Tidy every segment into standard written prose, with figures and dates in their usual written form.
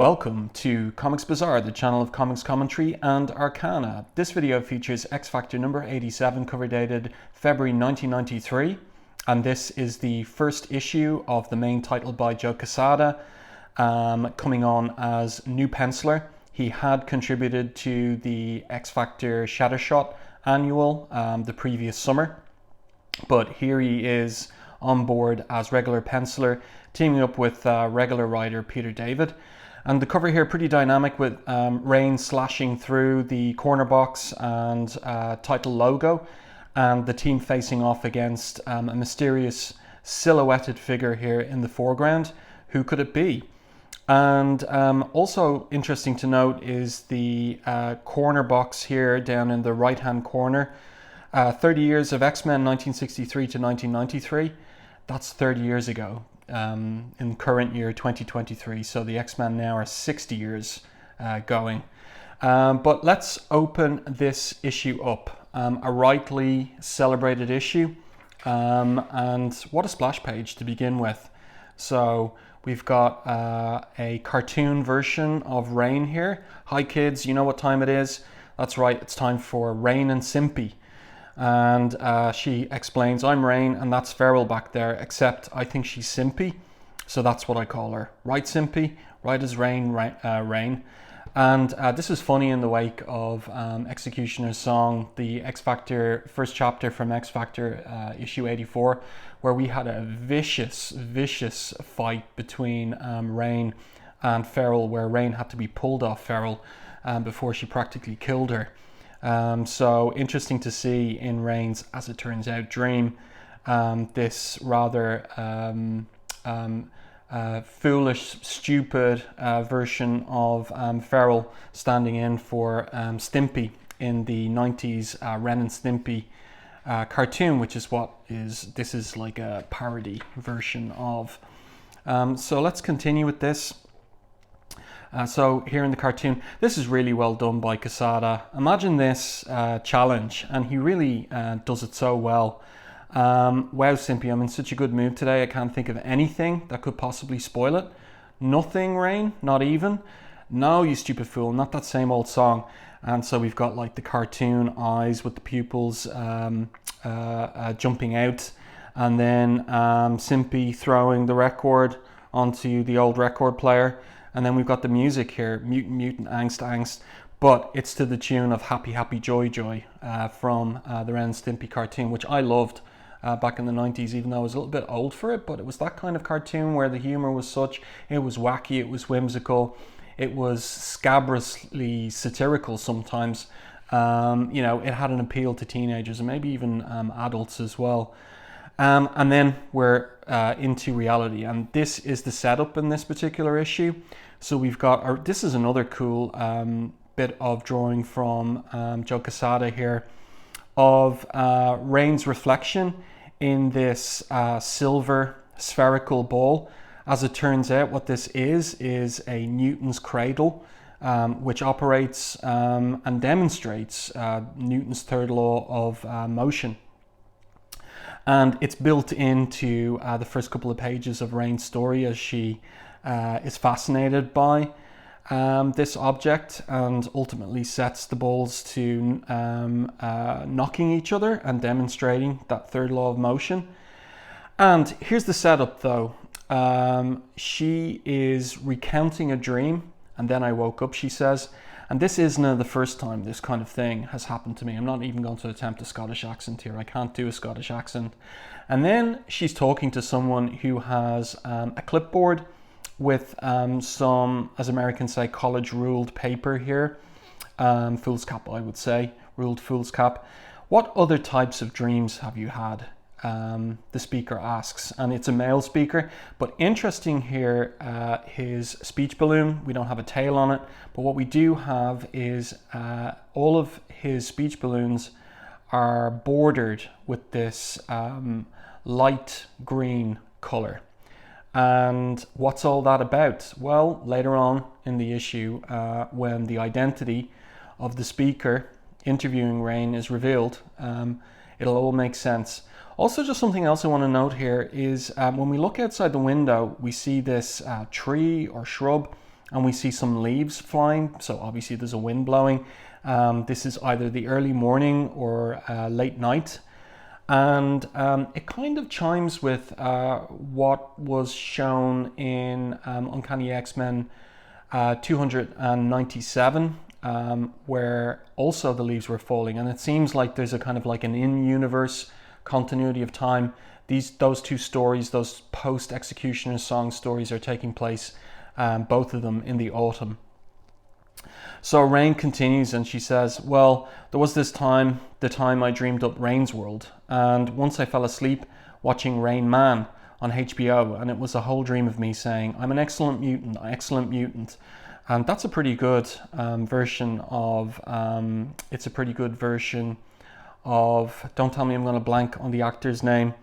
Welcome to Comics Bazaar, the channel of comics commentary and arcana. This video features X-Factor number 87, cover dated February 1993, and this is the first issue of the main title by Joe Quesada, coming on as new penciler. He had contributed to the X-Factor Shattershot annual the previous summer, but here he is on board as regular penciler, teaming up with regular writer Peter David. And the cover here pretty dynamic with Rahne slashing through the corner box and title logo, and the team facing off against a mysterious silhouetted figure here in the foreground. Who could it be? And also interesting to note is the corner box here down in the right hand corner. 30 years of X-Men 1963 to 1993. That's 30 years ago. In current year 2023, so the X-Men now are 60 years going. But let's open this issue up. A rightly celebrated issue, and what a splash page to begin with. So we've got a cartoon version of Rahne here. Hi kids, you know what time it is? That's right, it's time for Rahne and Simpy. And she explains, I'm Rahne and that's Feral back there, except I think she's Simpy, so that's what I call her. Right Simpy, right as Rahne. And this is funny in the wake of X-Cutioner's song, the X-Factor first chapter from X-Factor issue 84, where we had a vicious fight between Rahne and Feral, where Rahne had to be pulled off Feral before she practically killed her. So interesting to see in Rahne's, as it turns out, dream, this rather foolish, stupid version of Feral standing in for Stimpy in the 90s Ren and Stimpy cartoon, which is this is like a parody version of. So let's continue with this. So here in the cartoon, this is really well done by Quesada. Imagine this challenge, and he really does it so well. Wow, Simpy, I'm in such a good mood today. I can't think of anything that could possibly spoil it. Nothing, Rahne? Not even? No, you stupid fool, not that same old song. And so we've got like the cartoon eyes with the pupils jumping out, and then Simpy throwing the record onto the old record player. And then we've got the music here, mutant, angst, but it's to the tune of Happy, Happy, Joy, Joy from the Ren and Stimpy cartoon, which I loved back in the 90s, even though I was a little bit old for it. But it was that kind of cartoon where the humor was such, it was wacky, it was whimsical, it was scabrously satirical sometimes. You know, it had an appeal to teenagers and maybe even adults as well. And then we're into reality, and this is the setup in this particular issue. So we've got this is another cool bit of drawing from Joe Quesada here of Rahne's reflection in this silver spherical ball. As it turns out, what this is a Newton's cradle, which operates and demonstrates Newton's third law of motion. And it's built into the first couple of pages of Rahne's story as she is fascinated by this object and ultimately sets the balls to knocking each other and demonstrating that third law of motion. And here's the setup though. She is recounting a dream, and then I woke up, she says. And this isn't the first time this kind of thing has happened to me. I'm not even going to attempt a Scottish accent here. I can't do a Scottish accent. And then she's talking to someone who has a clipboard with some, as Americans say, college-ruled paper here. Fool's cap, I would say. Ruled fool's cap. What other types of dreams have you had? The speaker asks, and it's a male speaker, but interesting here, his speech balloon, we don't have a tail on it, but what we do have is all of his speech balloons are bordered with this light green color. And what's all that about? Well, later on in the issue, when the identity of the speaker interviewing Rahne is revealed, it'll all make sense. Also, just something else I want to note here is when we look outside the window, we see this tree or shrub and we see some leaves flying. So obviously there's a wind blowing. This is either the early morning or late night. And it kind of chimes with what was shown in Uncanny X-Men 297, where also the leaves were falling. And it seems like there's a kind of like an in-universe continuity of time. Those two stories, those post-X-Cutioner song stories, are taking place, both of them in the autumn. So Rahne continues and she says, well, there was this time, the time I dreamed up Rahne's world, and once I fell asleep watching Rain Man on HBO, and it was a whole dream of me saying, I'm an excellent mutant, and that's a pretty good version of, don't tell me I'm going to blank on the actor's name.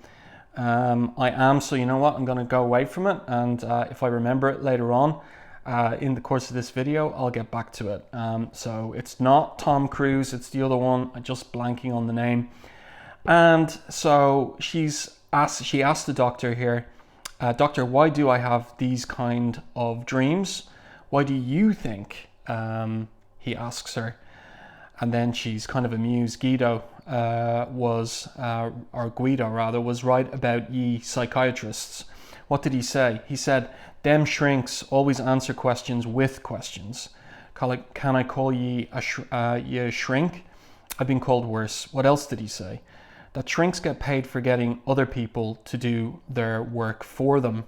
I am, so you know what, I'm going to go away from it, and if I remember it later on, in the course of this video, I'll get back to it. So it's not Tom Cruise, it's the other one. I'm just blanking on the name. And so she asked the doctor here, Doctor, why do I have these kind of dreams? Why do you think? He asks her. And then she's kind of amused. Guido was right about ye psychiatrists. What did he say? He said, them shrinks always answer questions with questions. Can I call ye a shrink? I've been called worse. What else did he say? That shrinks get paid for getting other people to do their work for them.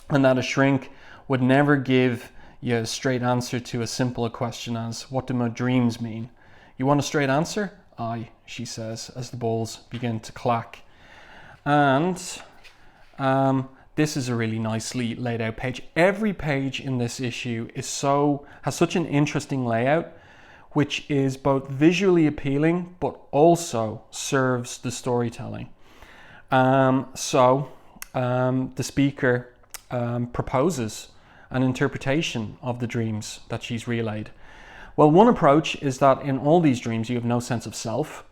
And that a shrink would never give you a straight answer to as simple a question as, what do my dreams mean? You want a straight answer? Aye, she says, as the balls begin to clack. And this is a really nicely laid out page. Every page in this issue has such an interesting layout, which is both visually appealing, but also serves the storytelling. The speaker proposes an interpretation of the dreams that she's relayed. Well, one approach is that in all these dreams, you have no sense of self.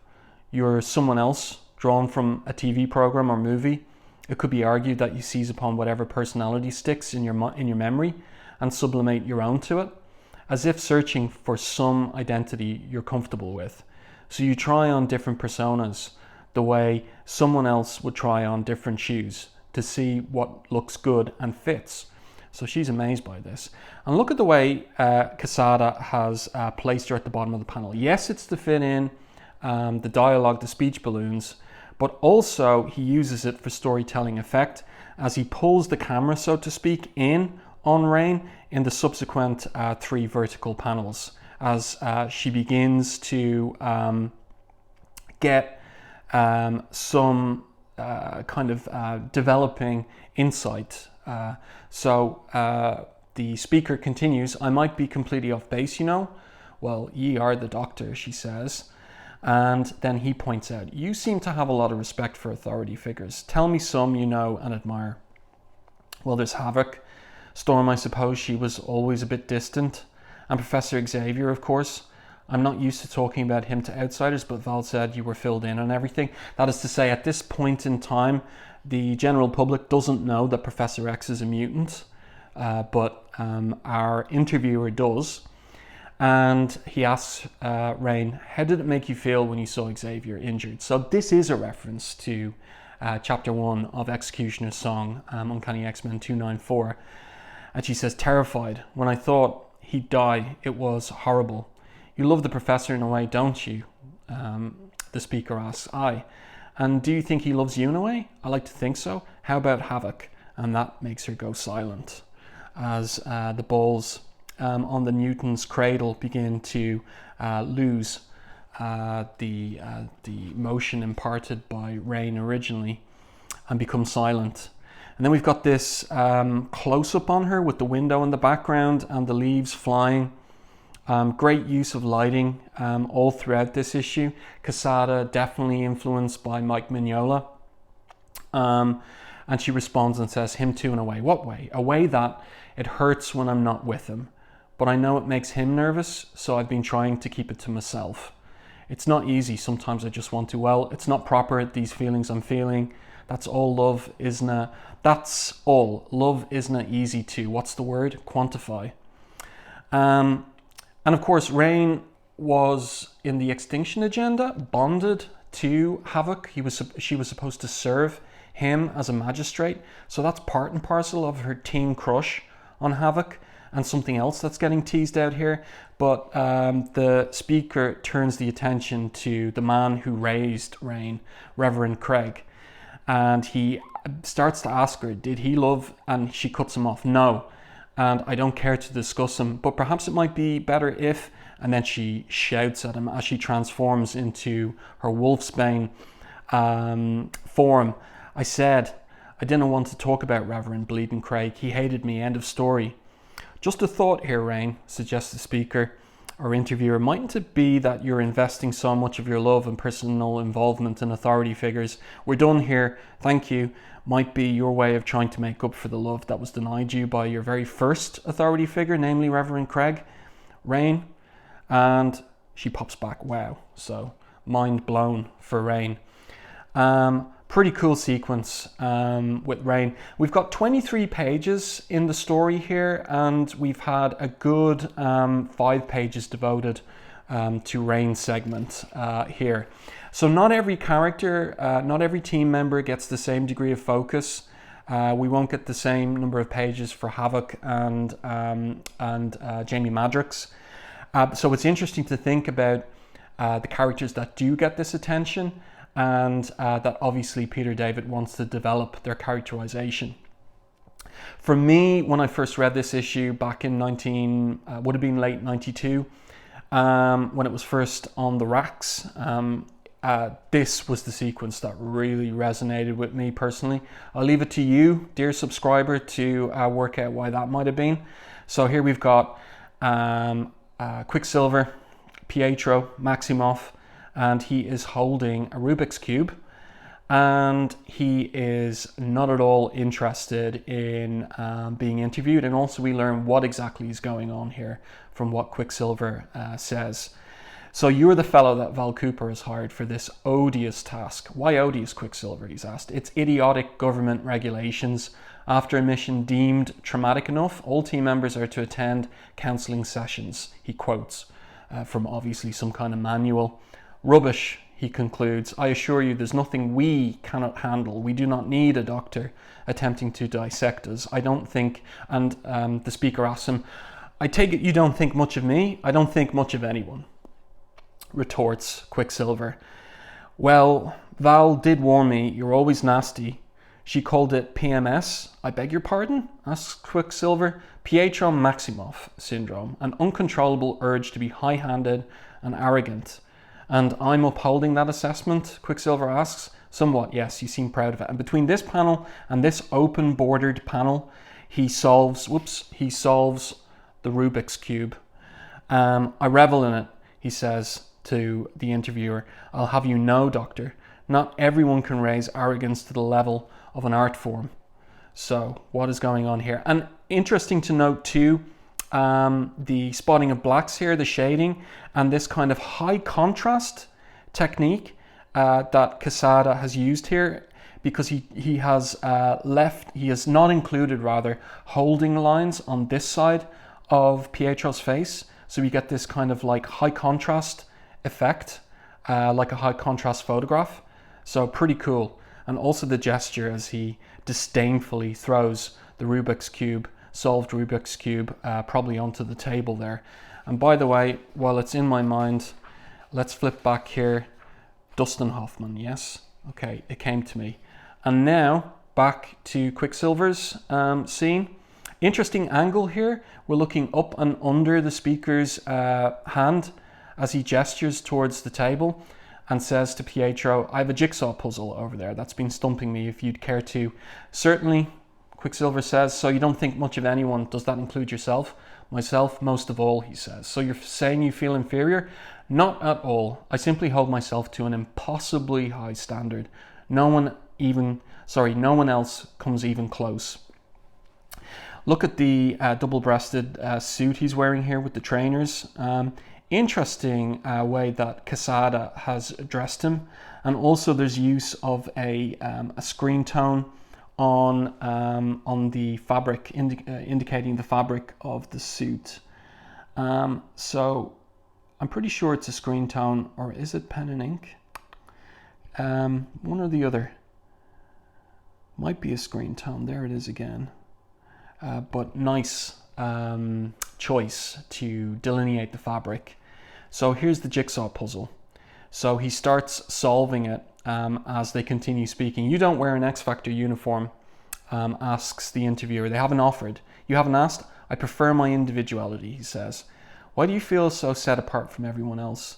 You're someone else drawn from a TV program or movie. It could be argued that you seize upon whatever personality sticks in your memory and sublimate your own to it, as if searching for some identity you're comfortable with. So you try on different personas the way someone else would try on different shoes to see what looks good and fits. So she's amazed by this. And look at the way Quesada has placed her at the bottom of the panel. Yes, it's to fit in the dialogue, the speech balloons, but also he uses it for storytelling effect as he pulls the camera, so to speak, in on Rahne in the subsequent 3 vertical panels as she begins to get some kind of developing insight. The speaker continues, I might be completely off base, you know. Well, ye are the doctor, she says. And then he points out, you seem to have a lot of respect for authority figures. Tell me some you know and admire. Well, there's Havoc. Storm, I suppose she was always a bit distant. And Professor Xavier, of course. I'm not used to talking about him to outsiders, but Val said you were filled in on everything. That is to say, at this point in time, the general public doesn't know that Professor X is a mutant, but our interviewer does. And he asks Rahne, how did it make you feel when you saw Xavier injured? So this is a reference to chapter 1 of X-Cutioner's song, Uncanny X-Men 294. And she says, terrified. When I thought he'd die, it was horrible. You love the professor in a way, don't you? The speaker asks. Aye. And do you think he loves you in a way? I like to think so. How about Havoc? And that makes her go silent as the balls on the Newton's cradle begin to lose the motion imparted by Rahne originally and become silent. And then we've got this close-up on her with the window in the background and the leaves flying. Great use of lighting all throughout this issue. Quesada definitely influenced by Mike Mignola. And she responds and says, him too in a way. What way? A way that it hurts when I'm not with him. But I know it makes him nervous, so I've been trying to keep it to myself. It's not easy. Sometimes I just want to, well, it's not proper, these feelings I'm feeling. That's all love, isn't it? That's all. Love isn't easy to, what's the word? Quantify. And of course, Rahne was in the extinction agenda, bonded to Havoc. She was supposed to serve him as a magistrate. So that's part and parcel of her teen crush on Havoc, and something else that's getting teased out here. But the speaker turns the attention to the man who raised Rahne, Reverend Craig. And he starts to ask her, did he love? And she cuts him off. No. And I don't care to discuss him, but perhaps it might be better if, and then she shouts at him as she transforms into her wolfsbane form. I said, I didn't want to talk about Reverend Bleeding Craig. He hated me, end of story. Just a thought here, Rahne, suggests the speaker or interviewer. Mightn't it be that you're investing so much of your love and personal involvement in authority figures? We're done here, thank you. Might be your way of trying to make up for the love that was denied you by your very first authority figure, namely Reverend Craig, Rahne. And she pops back, wow. So mind blown for Rahne. Pretty cool sequence with Rahne. We've got 23 pages in the story here, and we've had a good 5 pages devoted to Rahne's segment here. So not every character, not every team member gets the same degree of focus. We won't get the same number of pages for Havoc and Jamie Madrox. So it's interesting to think about the characters that do get this attention, and that obviously Peter David wants to develop their characterization. For me, when I first read this issue back in would have been late 92, when it was first on the racks, this was the sequence that really resonated with me personally. I'll leave it to you, dear subscriber, to work out why that might have been. So here we've got Quicksilver, Pietro, Maximoff, and he is holding a Rubik's Cube, and he is not at all interested in being interviewed. And also we learn what exactly is going on here from what Quicksilver says. So you're the fellow that Val Cooper has hired for this odious task. Why odious, Quicksilver, he's asked. It's idiotic government regulations. After a mission deemed traumatic enough, all team members are to attend counselling sessions, he quotes from obviously some kind of manual. Rubbish, he concludes. I assure you there's nothing we cannot handle. We do not need a doctor attempting to dissect us. I don't think, and the speaker asks him, I take it you don't think much of me? I don't think much of anyone, retorts Quicksilver. Well, Val did warn me, you're always nasty. She called it PMS. I beg your pardon? Asks Quicksilver. Pietro Maximoff syndrome, an uncontrollable urge to be high-handed and arrogant. And I'm upholding that assessment, Quicksilver asks. Somewhat, yes, you seem proud of it. And between this panel and this open-bordered panel, he solves the Rubik's Cube. I revel in it, he says to the interviewer. I'll have you know, Doctor, not everyone can raise arrogance to the level of an art form. So what is going on here? And interesting to note too, the spotting of blacks here, the shading, and this kind of high contrast technique that Quesada has used here, because he has not included holding lines on this side of Pietro's face. So we get this kind of like high contrast effect, like a high contrast photograph. So pretty cool. And also the gesture as he disdainfully throws the Rubik's Cube, solved Rubik's Cube, probably onto the table there. And by the way, while it's in my mind, let's flip back here. Dustin Hoffman, yes? Okay, it came to me. And now back to Quicksilver's scene. Interesting angle here. We're looking up and under the speaker's hand as he gestures towards the table and says to Pietro, I have a jigsaw puzzle over there that's been stumping me if you'd care to. Certainly, Quicksilver says, so you don't think much of anyone. Does that include yourself? Myself, most of all, he says. So you're saying you feel inferior? Not at all. I simply hold myself to an impossibly high standard. No one else comes even close. Look at the double-breasted suit he's wearing here with the trainers. Interesting way that Quesada has addressed him, and also there's use of a screen tone on the fabric, indicating the fabric of the suit. So I'm pretty sure it's a screen tone, or is it pen and ink? One or the other. Might be a screen tone. There it is again. But nice choice to delineate the fabric. So here's the jigsaw puzzle. So he starts solving it as they continue speaking. You don't wear an X Factor uniform, asks the interviewer. They haven't offered. You haven't asked? I prefer my individuality, he says. Why do you feel so set apart from everyone else?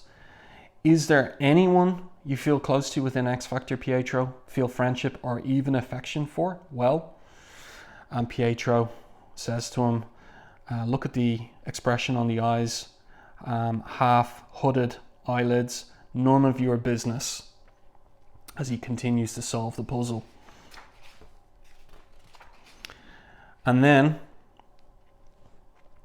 Is there anyone you feel close to within X Factor, Pietro? Feel friendship or even affection for? Well, and Pietro says to him, look at the expression on the eyes, half hooded eyelids, none of your business, as he continues to solve the puzzle. And then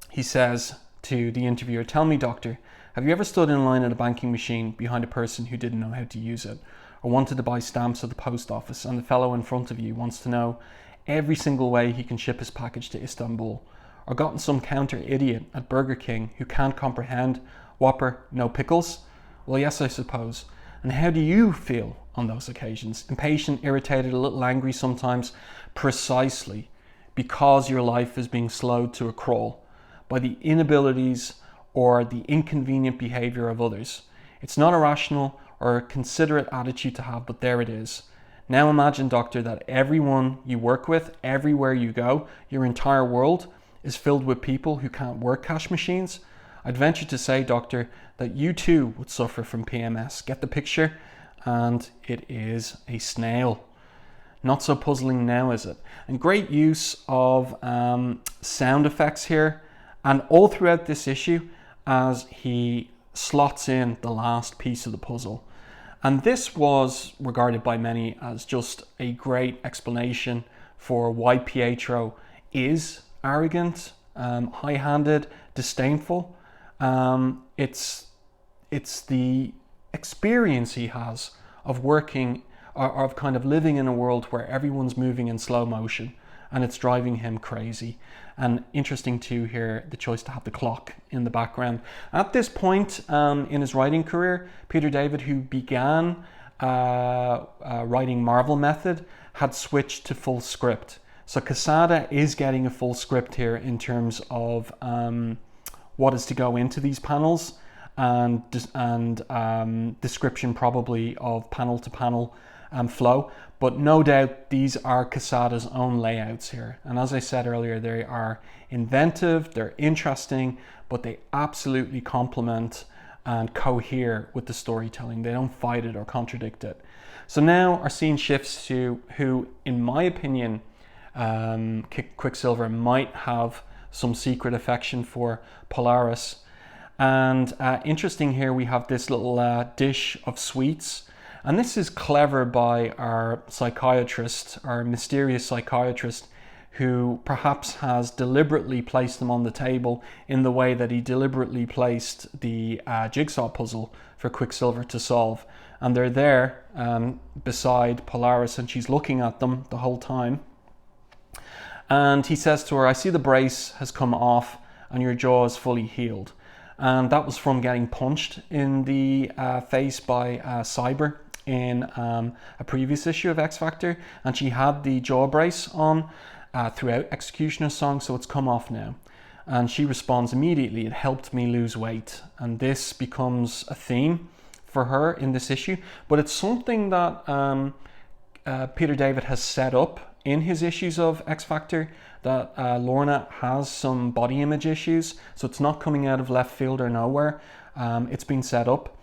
he says to the interviewer, tell me, doctor, have you ever stood in line at a banking machine behind a person who didn't know how to use it, or wanted to buy stamps at the post office, and the fellow in front of you wants to know every single way he can ship his package to Istanbul, or gotten some counter idiot at Burger King who can't comprehend Whopper, no pickles? Well, yes, I suppose. And how do you feel on those occasions? Impatient, irritated, a little angry sometimes, precisely because your life is being slowed to a crawl by the inabilities or the inconvenient behavior of others. It's not a rational or a considerate attitude to have, but there it is. Now imagine, doctor, that everyone you work with, everywhere you go, your entire world is filled with people who can't work cash machines. I'd venture to say, doctor, that you too would suffer from PMS. Get the picture? And it is a snail. Not so puzzling now, is it? And great use of sound effects here, and all throughout this issue as he slots in the last piece of the puzzle. And this was regarded by many as just a great explanation for why Pietro is arrogant, high-handed, disdainful. It's the experience he has of working, or of kind of living in a world where everyone's moving in slow motion, and it's driving him crazy. And interesting too here, the choice to have the clock in the background. At this point in his writing career, Peter David, who began writing Marvel Method, had switched to full script. So Quesada is getting a full script here in terms of what is to go into these panels, and description probably of panel to panel flow. But no doubt these are Quesada's own layouts here. And as I said earlier, they are inventive, they're interesting, but they absolutely complement and cohere with the storytelling. They don't fight it or contradict it. So now our scene shifts to who, in my opinion, Quicksilver might have some secret affection for, Polaris. And interesting here, we have this little dish of sweets. And this is clever by our psychiatrist, our mysterious psychiatrist, who perhaps has deliberately placed them on the table in the way that he deliberately placed the jigsaw puzzle for Quicksilver to solve. And they're there beside Polaris, and she's looking at them the whole time. And he says to her, I see the brace has come off and your jaw is fully healed. And that was from getting punched in the face by Cyber in a previous issue of X Factor, and she had the jaw brace on throughout X-Cutioner's song, so it's come off now. And she responds immediately, it helped me lose weight. And this becomes a theme for her in this issue, but it's something that Peter David has set up in his issues of X Factor, that Lorna has some body image issues, so it's not coming out of left field or nowhere. It's been set up.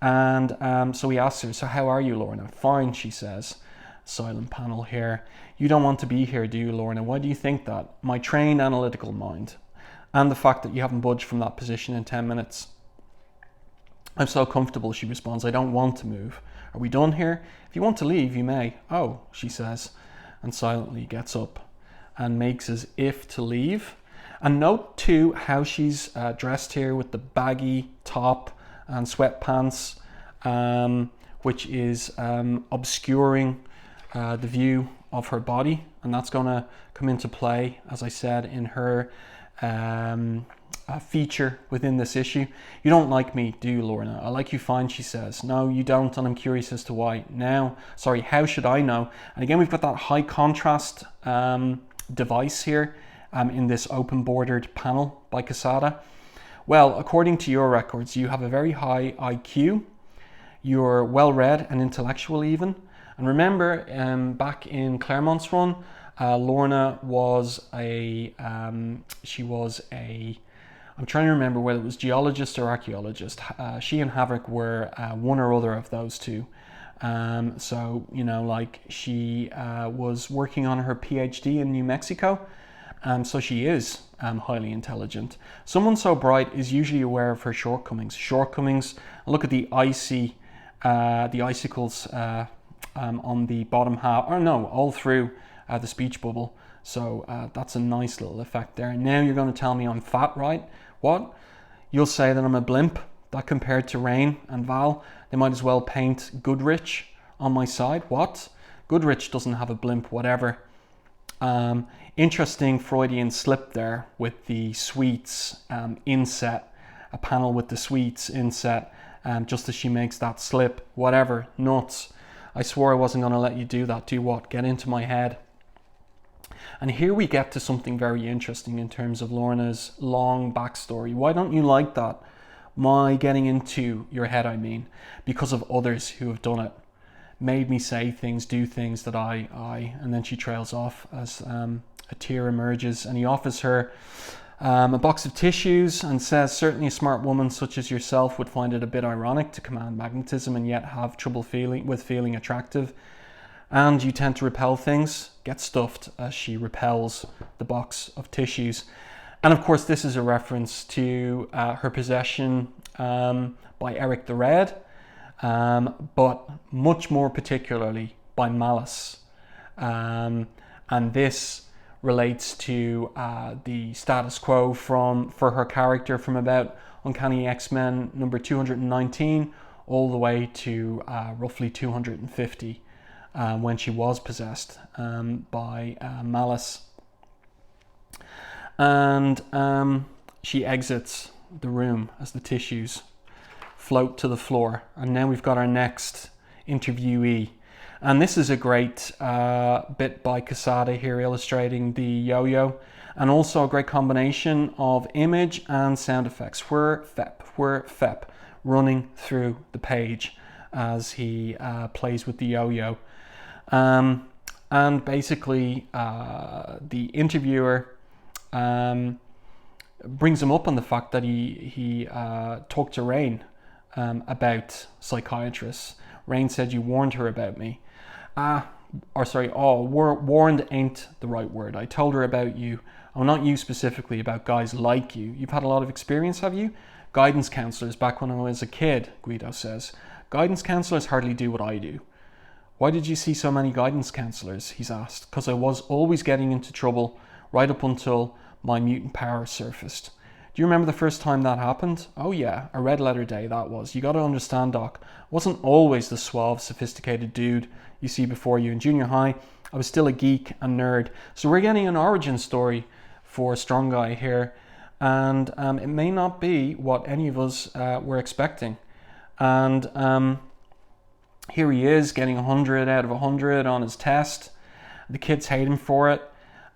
And so he asks her, so how are you, Lorna? Fine, she says. Silent panel here. You don't want to be here, do you, Lorna? Why do you think that? My trained analytical mind. And the fact that you haven't budged from that position in 10 minutes. I'm so comfortable, she responds. I don't want to move. Are we done here? If you want to leave, you may. Oh, she says, and silently gets up and makes as if to leave. And note too how she's dressed here with the baggy top and sweatpants, which is obscuring the view of her body, and that's going to come into play, as I said, in her feature within this issue. You don't like me, do you, Lorna? I like you fine, she says. No, you don't, and I'm curious as to why. How should I know? And again, we've got that high contrast device here in this open bordered panel by Quesada. Well, according to your records, you have a very high IQ. You're well read and intellectual even. And remember, back in Claremont's run, Lorna was I'm trying to remember whether it was geologist or archaeologist. She and Havoc were one or other of those two. So, you know, like she was working on her PhD in New Mexico. So she is highly intelligent. Someone so bright is usually aware of her shortcomings. Look at the the icicles on the bottom half, or no, all through the speech bubble. So that's a nice little effect there. Now you're going to tell me I'm fat, right? What? You'll say that I'm a blimp, that compared to Rahne and Val, they might as well paint Goodrich on my side. What? Goodrich doesn't have a blimp, whatever. Interesting Freudian slip there with the sweets inset, a panel with the sweets inset, just as she makes that slip. Whatever, nuts. I swore I wasn't going to let you do that. Do what? Get into my head. And here we get to something very interesting in terms of Lorna's long backstory. Why don't you like that? My getting into your head, I mean, because of others who have done it. Made me say things, do things that and then she trails off as a tear emerges, and he offers her a box of tissues and says, certainly a smart woman such as yourself would find it a bit ironic to command magnetism and yet have trouble feeling attractive. And you tend to repel things. Get stuffed, as she repels the box of tissues. And of course, this is a reference to her possession by Eric the Red, but much more particularly by Malice. And this relates to the status quo for her character from about Uncanny X-Men number 219 all the way to roughly 250 when she was possessed by Malice. And she exits the room as the tissues float to the floor. And now we've got our next interviewee. And this is a great bit by Quesada here illustrating the yo-yo, and also a great combination of image and sound effects. Whir, fep, running through the page as he plays with the yo-yo. And basically the interviewer brings him up on the fact that he talked to Rahne about psychiatrists. Rahne said you warned her about me. Warned ain't the right word. I told her about you. Oh, not you specifically, about guys like you. You've had a lot of experience, have you? Guidance counselors back when I was a kid, Guido says. Guidance counselors hardly do what I do. Why did you see so many guidance counselors? He's asked. Because I was always getting into trouble right up until my mutant power surfaced. Do you remember the first time that happened? Oh yeah, a red letter day that was. You got to understand, Doc, I wasn't always the suave, sophisticated dude you see before you. In junior high, I was still a geek and nerd. So we're getting an origin story for Strong Guy here, and it may not be what any of us were expecting. And here he is getting 100 out of 100 on his test. The kids hate him for it.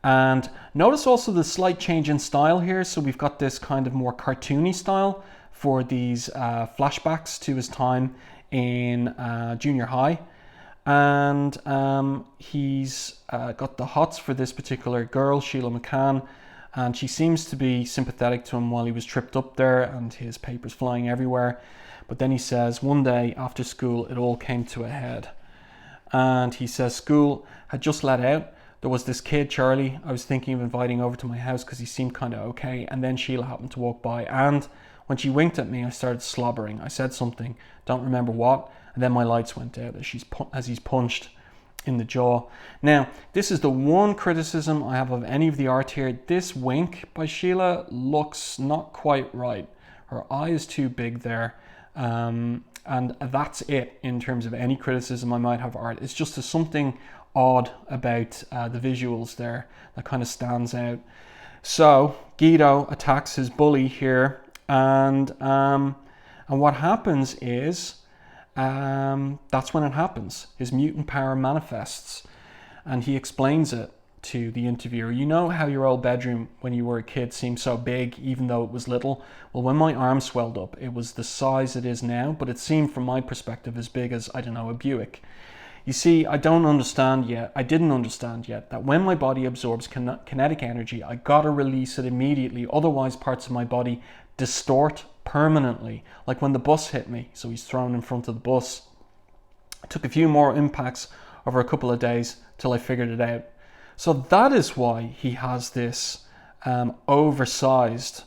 And notice also the slight change in style here. So we've got this kind of more cartoony style for these flashbacks to his time in junior high. And he's got the hots for this particular girl, Sheila McCann, and she seems to be sympathetic to him while he was tripped up there and his papers flying everywhere. But then he says, one day after school, it all came to a head. And he says, school had just let out. There was this kid, Charlie, I was thinking of inviting over to my house because he seemed kind of okay. And then Sheila happened to walk by. And when she winked at me, I started slobbering. I said something, don't remember what. And then my lights went out as he's punched in the jaw. Now, this is the one criticism I have of any of the art here. This wink by Sheila looks not quite right. Her eye is too big there. And that's it in terms of any criticism I might have of art. It's just there's something odd about the visuals there that kind of stands out. So Guido attacks his bully here, and what happens is that's when it happens. His mutant power manifests, and he explains it to the interviewer. You know how your old bedroom when you were a kid seemed so big even though it was little? Well, when my arm swelled up, it was the size it is now, but it seemed from my perspective as big as, I don't know, a Buick. You see, I didn't understand yet that when my body absorbs kinetic energy, I gotta release it immediately, otherwise parts of my body distort permanently, like when the bus hit me. So he's thrown in front of the bus. It took a few more impacts over a couple of days till I figured it out. So that is why he has this oversized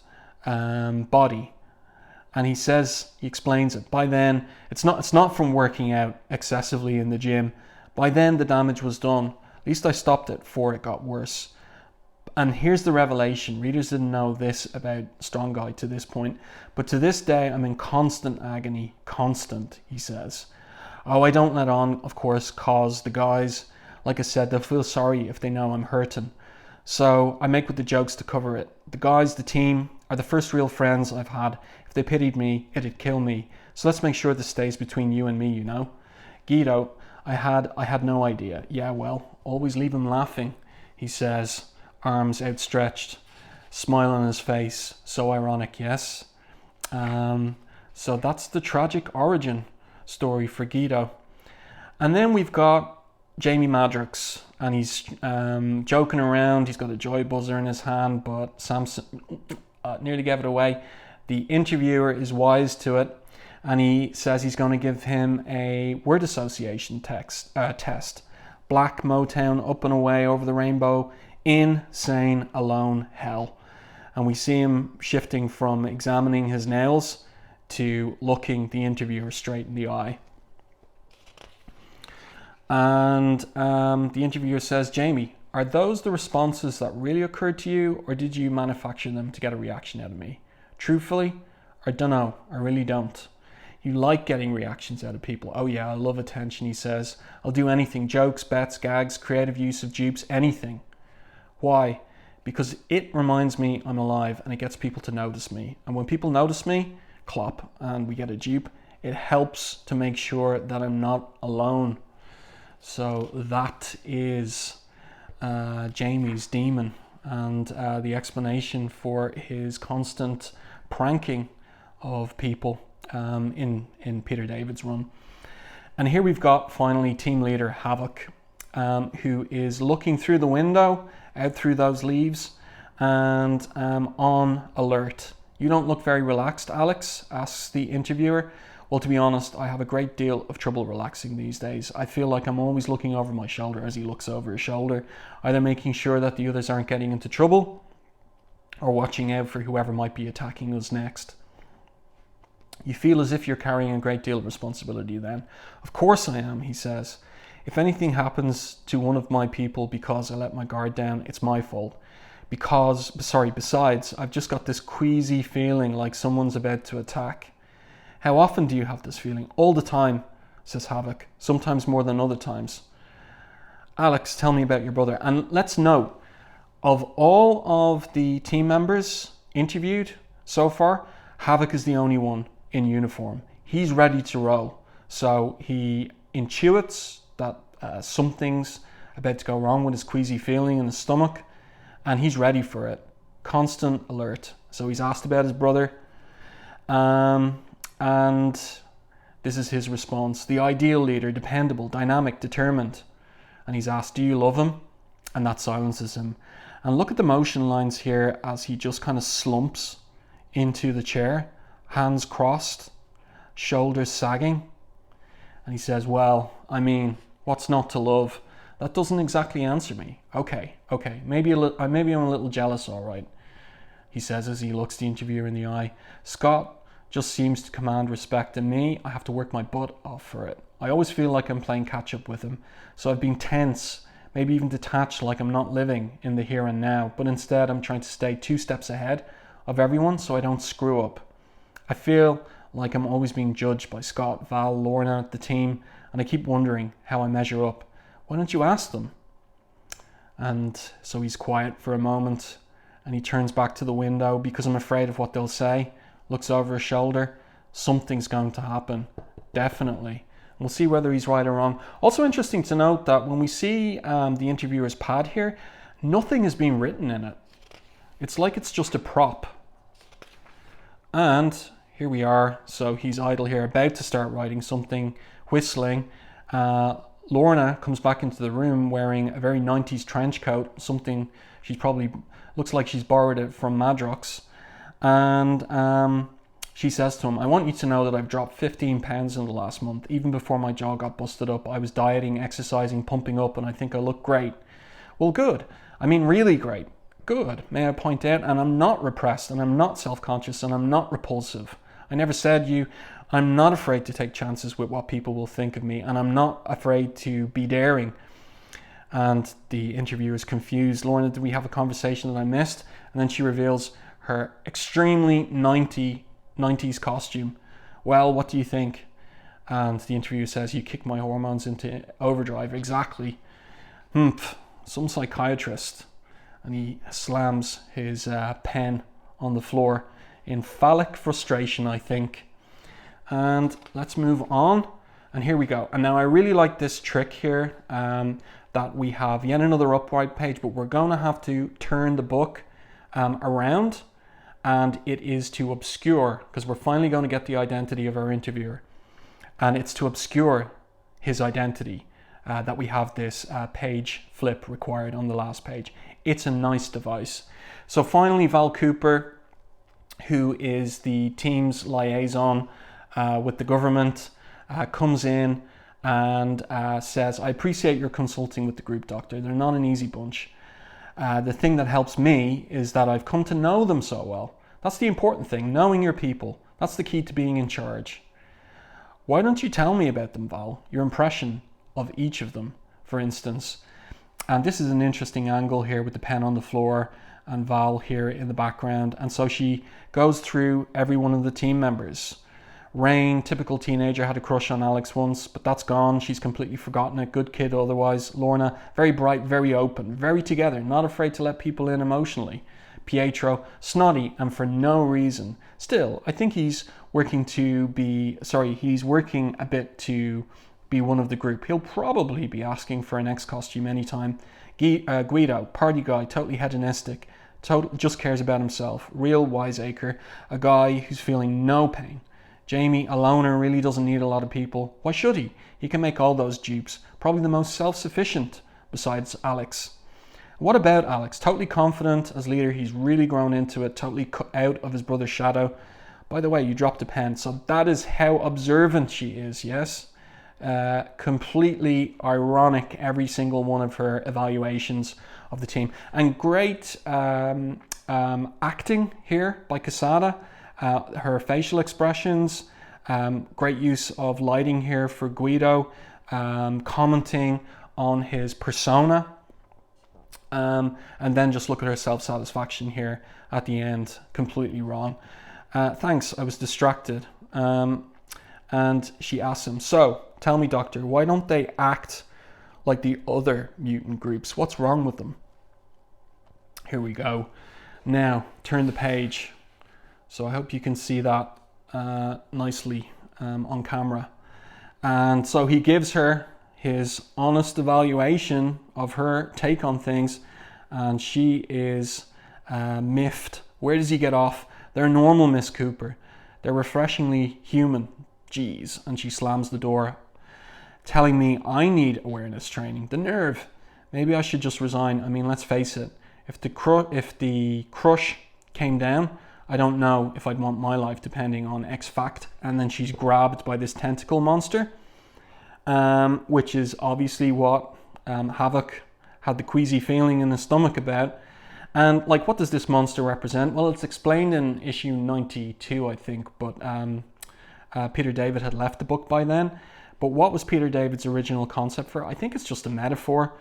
body. And he explains it. By then, it's not from working out excessively in the gym. By then, the damage was done. At least I stopped it before it got worse. And here's the revelation. Readers didn't know this about Strong Guy to this point. But to this day, I'm in constant agony. Constant, he says. Oh, I don't let on, of course, cause the guys, like I said, they'll feel sorry if they know I'm hurting. So I make with the jokes to cover it. The guys, the team, are the first real friends I've had. If they pitied me, it'd kill me. So let's make sure this stays between you and me, you know. Guido, I had no idea. Yeah, well, always leave him laughing, he says, arms outstretched, smile on his face. So ironic, yes. So that's the tragic origin story for Guido. And then we've got Jamie Madrox, and he's joking around. He's got a joy buzzer in his hand, but Samson nearly gave it away. The interviewer is wise to it, and he says he's going to give him a word association test. Black Motown, up and away over the rainbow, insane, alone, hell. And we see him shifting from examining his nails to looking the interviewer straight in the eye. And the interviewer says, Jamie, are those the responses that really occurred to you, or did you manufacture them to get a reaction out of me? Truthfully, I don't know. I really don't. You like getting reactions out of people. Oh yeah, I love attention, he says. I'll do anything. Jokes, bets, gags, creative use of dupes, anything. Why? Because it reminds me I'm alive, and it gets people to notice me. And when people notice me, clap, and we get a dupe, it helps to make sure that I'm not alone. So that is Jamie's demon, and the explanation for his constant pranking of people in Peter David's run. And here we've got finally team leader Havoc, who is looking through the window, out through those leaves, and on alert. You don't look very relaxed, Alex, asks the interviewer. Well, to be honest, I have a great deal of trouble relaxing these days. I feel like I'm always looking over my shoulder as he looks over his shoulder, either making sure that the others aren't getting into trouble or watching out for whoever might be attacking us next. You feel as if you're carrying a great deal of responsibility then. Of course I am, he says. If anything happens to one of my people because I let my guard down, it's my fault. Besides, I've just got this queasy feeling like someone's about to attack. How often do you have this feeling? All the time, says Havoc. Sometimes more than other times. Alex, tell me about your brother. And let's note, of all of the team members interviewed so far, Havoc is the only one in uniform. He's ready to roll. So he intuits that something's about to go wrong with his queasy feeling in his stomach, and he's ready for it. Constant alert. So he's asked about his brother. And this is his response. The ideal leader, dependable, dynamic, determined. And he's asked, do you love him? And that silences him. And look at the motion lines here as he just kind of slumps into the chair, hands crossed, shoulders sagging. And he says, well, I mean, what's not to love? That doesn't exactly answer me. Okay, maybe I'm a little jealous, all right, he says as he looks the interviewer in the eye. Scott just seems to command respect, and me, I have to work my butt off for it. I always feel like I'm playing catch up with him, so I've been tense, maybe even detached, like I'm not living in the here and now, but instead I'm trying to stay 2 steps ahead of everyone so I don't screw up. I feel like I'm always being judged by Scott, Val, Lorna, the team, and I keep wondering how I measure up. Why don't you ask them? And so he's quiet for a moment, and he turns back to the window because I'm afraid of what they'll say, looks over his shoulder. Something's going to happen, definitely. We'll see whether he's right or wrong. Also interesting to note that when we see the interviewer's pad here, nothing is being written in it. It's like it's just a prop. And here we are. So he's idle here, about to start writing something, whistling. Lorna comes back into the room wearing a very 90s trench coat, something she's probably, looks like she's borrowed it from Madrox. And she says to him, I want you to know that I've dropped 15 pounds in the last month. Even before my jaw got busted up, I was dieting, exercising, pumping up, and I think I look great. Well, good. I mean, really great. Good, may I point out, and I'm not repressed, and I'm not self-conscious, and I'm not repulsive. I never said you. I'm not afraid to take chances with what people will think of me, and I'm not afraid to be daring. And the interviewer is confused. Lorna, did we have a conversation that I missed? And then she reveals her extremely 90s costume. Well, what do you think? And the interviewer says, you kicked my hormones into overdrive. Exactly. Some psychiatrist. And he slams his pen on the floor in phallic frustration, I think. And let's move on. And here we go. And now I really like this trick here, that we have yet another upright page, but we're going to have to turn the book around, and it is to obscure, because we're finally going to get the identity of our interviewer. And it's to obscure his identity that we have this page flip required on the last page. It's a nice device. So finally, Val Cooper, who is the team's liaison with the government, comes in and says, I appreciate your consulting with the group, doctor. They're not an easy bunch. The thing that helps me is that I've come to know them so well. That's the important thing, knowing your people. That's the key to being in charge. Why don't you tell me about them, Val? Your impression of each of them, for instance. And this is an interesting angle here with the pen on the floor and Val here in the background. And so she goes through every one of the team members. Rahne, typical teenager, had a crush on Alex once, but that's gone. She's completely forgotten it. Good kid otherwise. Lorna, very bright, very open, very together, not afraid to let people in emotionally. Pietro, snotty and for no reason. Still, I think he's working a bit to be one of the group. He'll probably be asking for an X-Costume anytime. Guido, party guy, totally hedonistic, just cares about himself. Real wiseacre, a guy who's feeling no pain. Jamie, a loner, really doesn't need a lot of people. Why should he? He can make all those dupes. Probably the most self-sufficient besides Alex. What about Alex? Totally confident as leader. He's really grown into it, totally cut out of his brother's shadow. By the way, you dropped a pen. So that is how observant she is, yes? Completely ironic, every single one of her evaluations of the team. And great acting here by Quesada. Her facial expressions, great use of lighting here for Guido, commenting on his persona. And then just look at her self-satisfaction here at the end, completely wrong. Thanks, I was distracted. And she asks him, so, tell me, doctor, why don't they act like the other mutant groups? What's wrong with them? Here we go. Now, turn the page. So I hope you can see that nicely on camera. And so he gives her his honest evaluation of her take on things, and she is miffed. Where does he get off? They're normal, Miss Cooper. They're refreshingly human. Jeez. And she slams the door, telling me I need awareness training. The nerve. Maybe I should just resign. I mean, let's face it. If the crush came down, I don't know if I'd want my life depending on X fact. And then she's grabbed by this tentacle monster, which is obviously what Havoc had the queasy feeling in his stomach about. And like, what does this monster represent? Well, it's explained in issue 92, I think, but Peter David had left the book by then. But what was Peter David's original concept for? I think it's just a metaphor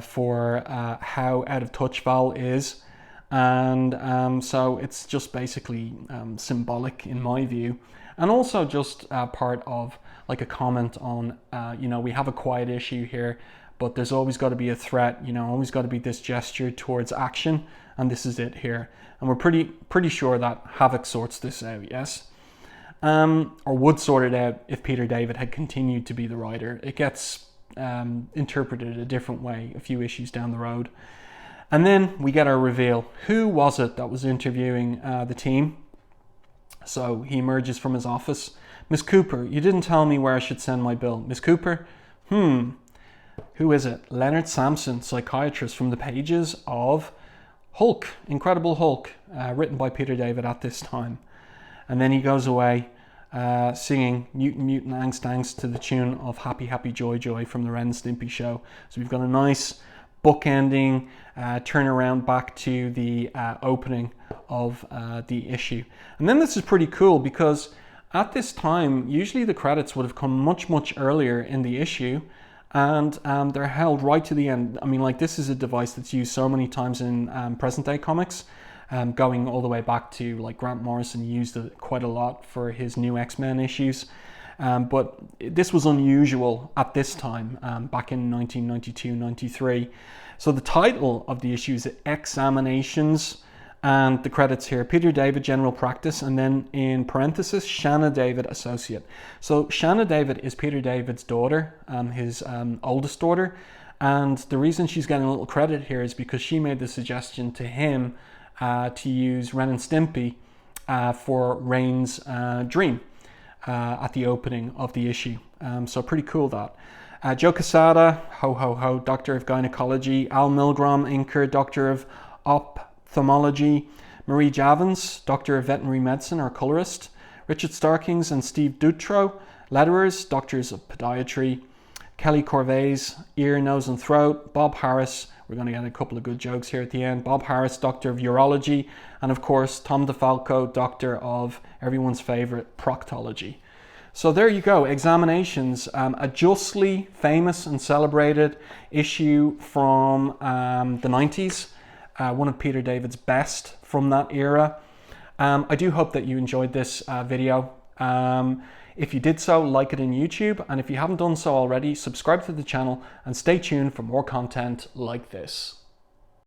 for how out of touch Val is. And so it's just basically symbolic in my view. And also just part of like a comment on, you know, we have a quiet issue here, but there's always got to be a threat, you know, always got to be this gesture towards action. And this is it here. And we're pretty sure that Havoc sorts this out, yes? Or would sort it out if Peter David had continued to be the writer. It gets interpreted a different way a few issues down the road. And then we get our reveal. Who was it that was interviewing the team? So he emerges from his office. Miss Cooper, you didn't tell me where I should send my bill. Miss Cooper? Who is it? Leonard Samson, psychiatrist, from the pages of Hulk, Incredible Hulk, written by Peter David at this time. And then he goes away singing Mutant Angst to the tune of Happy Happy Joy Joy from the Ren and Stimpy show. So we've got a nice bookending turnaround back to the opening of the issue. And then this is pretty cool because at this time, usually the credits would have come much earlier in the issue, and they're held right to the end. I mean, like, this is a device that's used so many times in present day comics, going all the way back to like Grant Morrison used it quite a lot for his new X-Men issues. But this was unusual at this time, back in 1992-93. So the title of the issue is Examinations, and the credits here, Peter David, General Practice, and then in parenthesis, Shanna David, Associate. So Shanna David is Peter David's daughter, his oldest daughter, and the reason she's getting a little credit here is because she made the suggestion to him to use Ren and Stimpy for Rain's dream at the opening of the issue. So pretty cool that. Joe Quesada, ho, Doctor of Gynecology. Al Milgrom, inker, Doctor of Ophthalmology. Marie Javins, Doctor of Veterinary Medicine or colorist. Richard Starkings and Steve Dutro, letterers, Doctors of Podiatry. Kelly Corvais, Ear, Nose and Throat. Bob Harris, we're going to get a couple of good jokes here at the end. Bob Harris, Doctor of Urology. And of course, Tom DeFalco, Doctor of everyone's favorite proctology. So there you go, Examinations, a justly famous and celebrated issue from the 90s, one of Peter David's best from that era. I do hope that you enjoyed this video. If you did so, like it in YouTube, and if you haven't done so already, subscribe to the channel and stay tuned for more content like this.